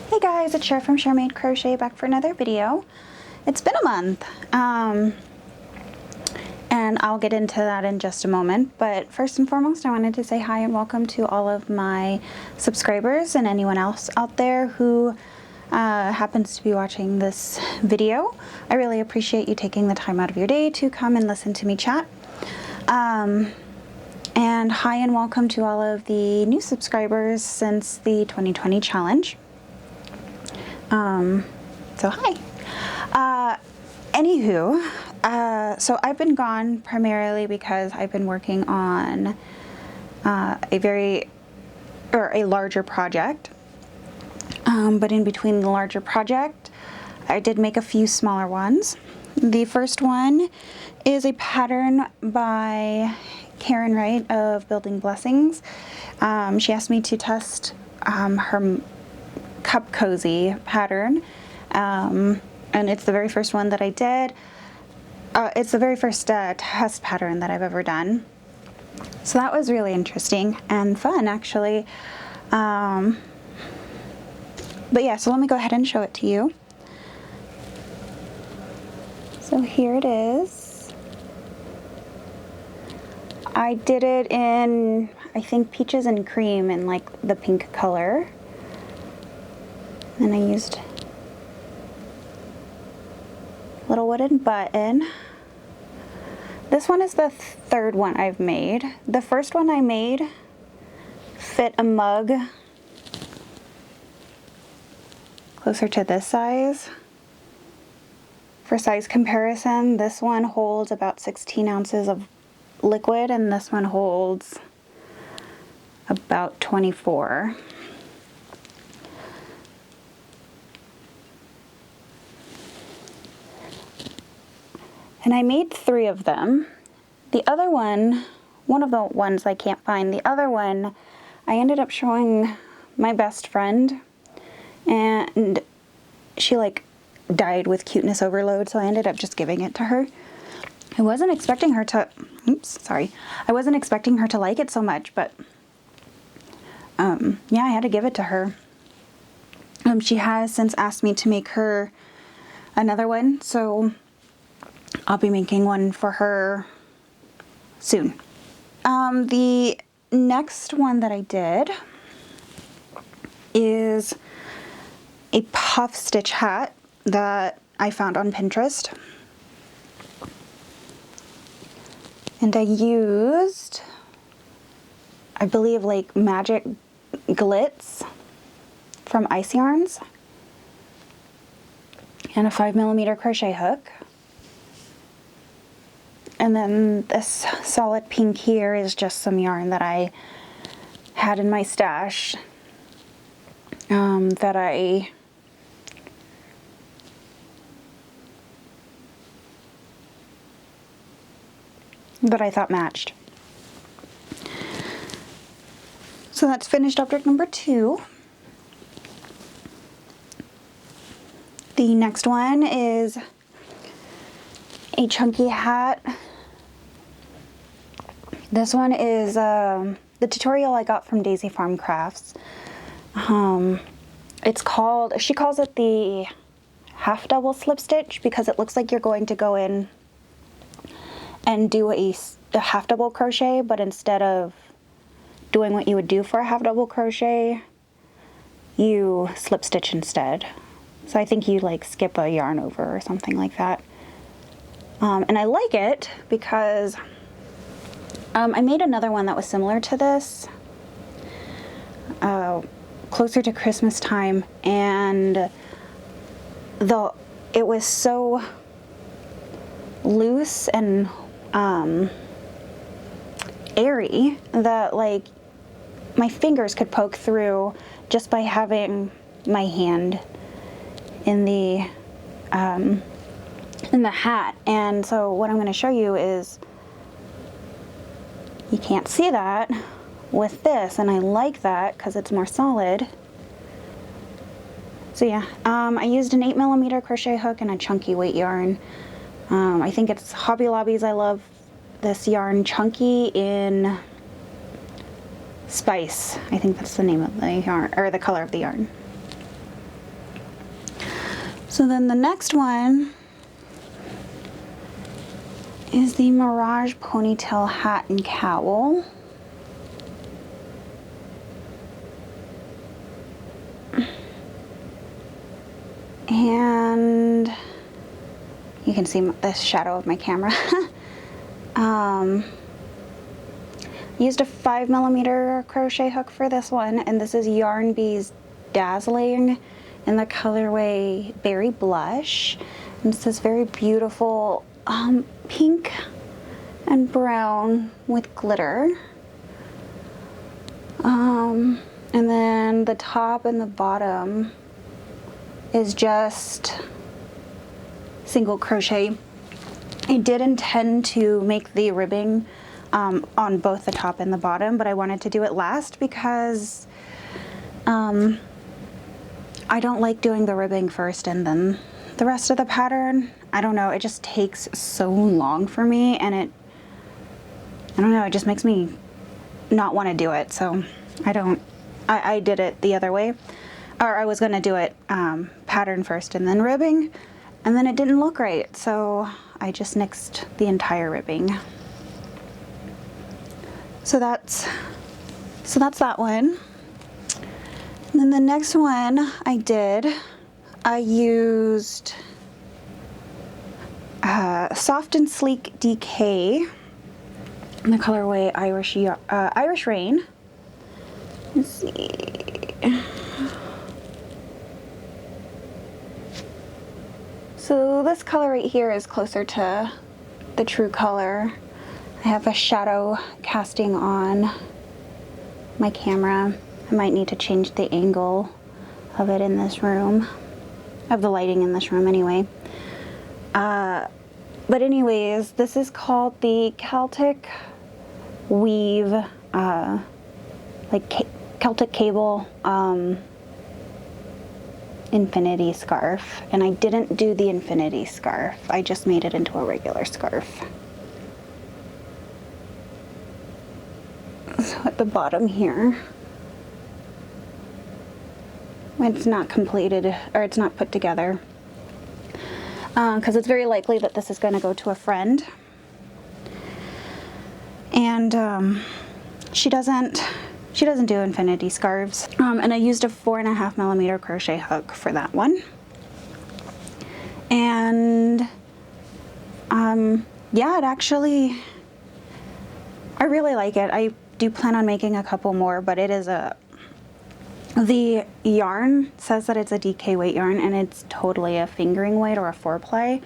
Hey guys, it's Cher from Cher Made Crochet back for another video. It's been a month, and I'll get into that in just a moment, but first and foremost I wanted to say hi and welcome to all of my subscribers and anyone else out there who happens to be watching this video. I really appreciate you taking the time out of your day to come and listen to me chat. And hi and welcome to all of the new subscribers since the 2020 challenge. So hi. So I've been gone primarily because I've been working on a larger project. But in between the larger project, I did make a few smaller ones. The first one is a pattern by Karen Wright of Building Blessings. She asked me to test her cup cozy pattern, and it's the very first one that I did. It's the very first test pattern that I've ever done, so that was really interesting and fun actually. But yeah, so let me go ahead and show it to you. So here it is. I did it in, I think, peaches and cream in like the pink color. And I used a little wooden button. This one is the third one I've made. The first one I made fit a mug closer to this size. For size comparison, this one holds about 16 ounces of liquid and this one holds about 24. And I made 3 of them. The other one of the ones I can't find, the other one I ended up showing my best friend, and she like died with cuteness overload, so I ended up just giving it to her. I wasn't expecting her to, I wasn't expecting her to like it so much, but yeah, I had to give it to her. She has since asked me to make her another one, so I'll be making one for her soon. The next one that I did is a puff stitch hat that I found on Pinterest. And I used, I believe, like magic glitz from Ice Yarns and a 5mm crochet hook. And then this solid pink here is just some yarn that I had in my stash that I thought matched. So that's finished object number 2. The next one is a chunky hat. This one is the tutorial I got from Daisy Farm Crafts. It's called, she calls it the half double slip stitch because it looks like you're going to go in and do a half double crochet, but instead of doing what you would do for a half double crochet, you slip stitch instead. So I think you like skip a yarn over or something like that. And I like it because I made another one that was similar to this closer to Christmas time, and it was so loose and airy that like my fingers could poke through just by having my hand in the hat. And so what I'm going to show you is, you can't see that with this, and I like that because it's more solid. So yeah, I used an 8mm crochet hook and a chunky weight yarn. I think it's Hobby Lobby's. I love this yarn, Chunky in Spice. I think that's the name of the yarn, or the color of the yarn. So then the next one is the Mirage Ponytail Hat and Cowl. And you can see the shadow of my camera. Used a 5mm crochet hook for this one, and this is Yarn Bees Dazzling in the colorway Berry Blush. And it's this very beautiful pink and brown with glitter. And then the top and the bottom is just single crochet. I did intend to make the ribbing on both the top and the bottom, but I wanted to do it last because I don't like doing the ribbing first and then the rest of the pattern. I don't know, it just takes so long for me, and I don't know, it just makes me not want to do it. So I did it the other way, or I was gonna do it pattern first and then ribbing, and then it didn't look right, so I just nixed the entire ribbing. So that's that one. And then the next one I used Soft and Sleek DK in the colorway Irish Rain. Let's see. So this color right here is closer to the true color. I have a shadow casting on my camera. I might need to change the angle of it in this room, of the lighting in this room anyway. But anyways, this is called the Celtic Weave, Celtic Cable infinity scarf. And I didn't do the infinity scarf. I just made it into a regular scarf. So at the bottom here, it's not completed, or it's not put together, because it's very likely that this is going to go to a friend, and she doesn't do infinity scarves, and I used a 4.5mm crochet hook for that one. And yeah, it actually, I really like it. I do plan on making a couple more, but it is the yarn says that it's a DK weight yarn, and it's totally a fingering weight or a 4-ply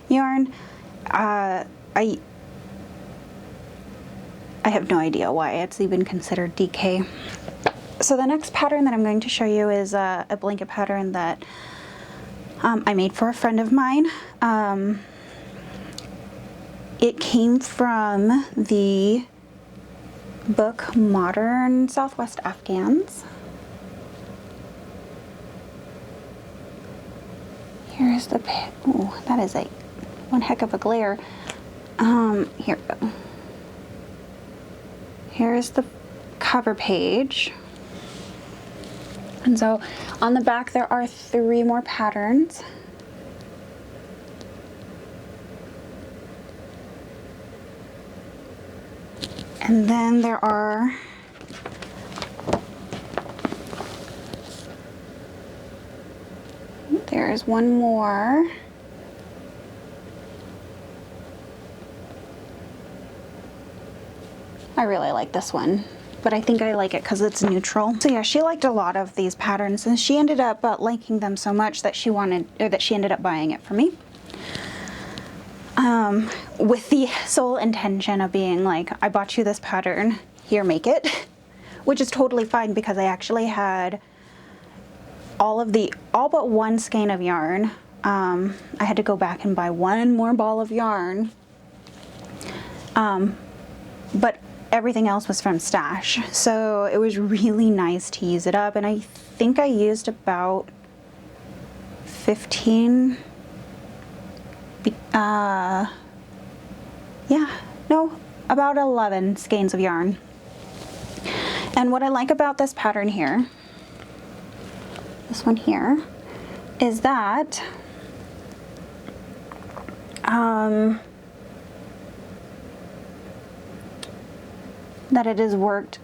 yarn. I have no idea why it's even considered DK. So the next pattern that I'm going to show you is a blanket pattern that I made for a friend of mine. It came from the book Modern Southwest Afghans. Here's the, oh, that is one heck of a glare. Here we go. Here's the cover page. And so on the back there are 3 more patterns. And then there's one more. I really like this one, but I think I like it because it's neutral. So yeah, she liked a lot of these patterns, and she ended up liking them so much that she ended up buying it for me. With the sole intention of being like, I bought you this pattern, here, make it, which is totally fine because I actually had all but one skein of yarn. I had to go back and buy one more ball of yarn, but everything else was from stash, so it was really nice to use it up. And I think I used about 15 about 11 skeins of yarn. And what I like about this pattern here, this one here, is that that it is worked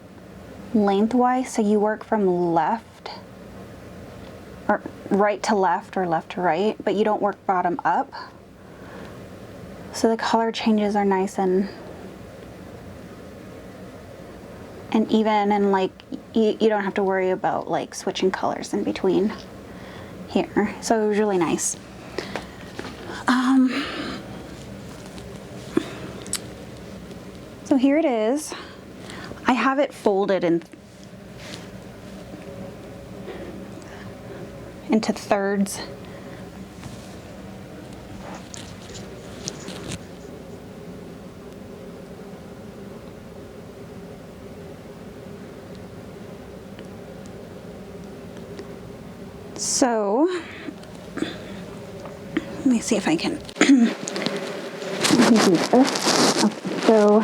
lengthwise, so you work from left or right to left or left to right, but you don't work bottom up. So the color changes are nice and even, and like you don't have to worry about like switching colors in between here. So it was really nice. So here it is. I have it folded into thirds. So, let me see if I can do this. Okay, so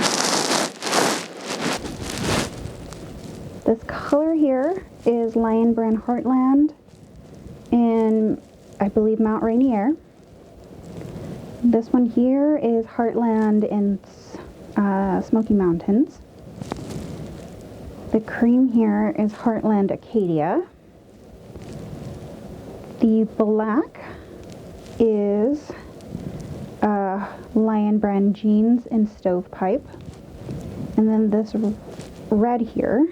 this color here is Lion Brand Heartland in, I believe, Mount Rainier. This one here is Heartland in Smoky Mountains. The cream here is Heartland Acadia. The black is Lion Brand Jeans in Stovepipe. And then this red here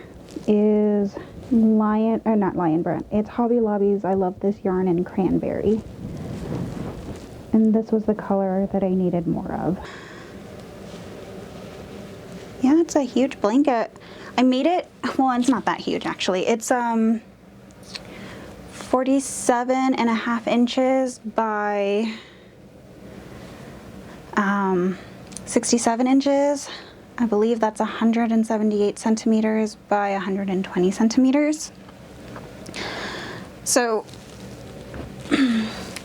is not Lion Brand. It's Hobby Lobby's I Love This Yarn in Cranberry. And this was the color that I needed more of. Yeah, it's a huge blanket. I made it, well, it's not that huge actually. It's 47.5 inches by 67 inches. I believe that's 178 centimeters by 120 centimeters. So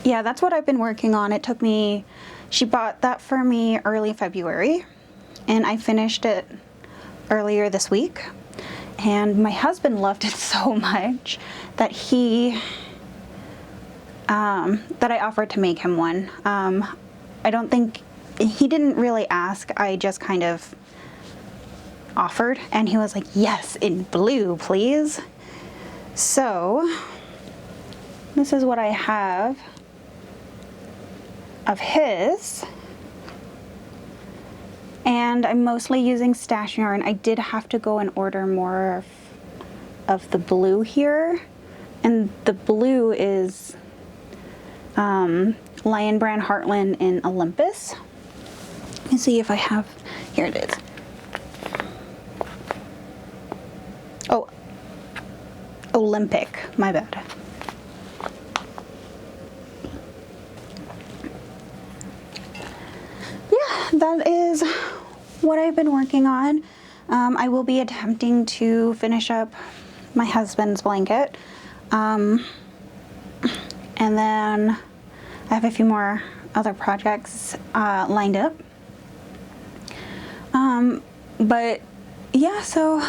yeah, that's what I've been working on. It took me, she bought that for me early February, and I finished it earlier this week. And my husband loved it so much that that I offered to make him one. I don't think, he didn't really ask, I just kind of offered, and he was like, yes, in blue, please. So this is what I have of his. And I'm mostly using stash yarn. I did have to go and order more of the blue here. And the blue is Lion Brand Heartland in Olympus. Let me see if I have, here it is. Oh, Olympic, my bad. Yeah, that is what I've been working on. I will be attempting to finish up my husband's blanket. And then I have a few more other projects lined up. But yeah, so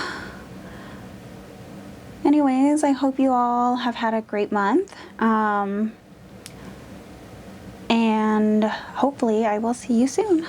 anyways, I hope you all have had a great month. And hopefully I will see you soon.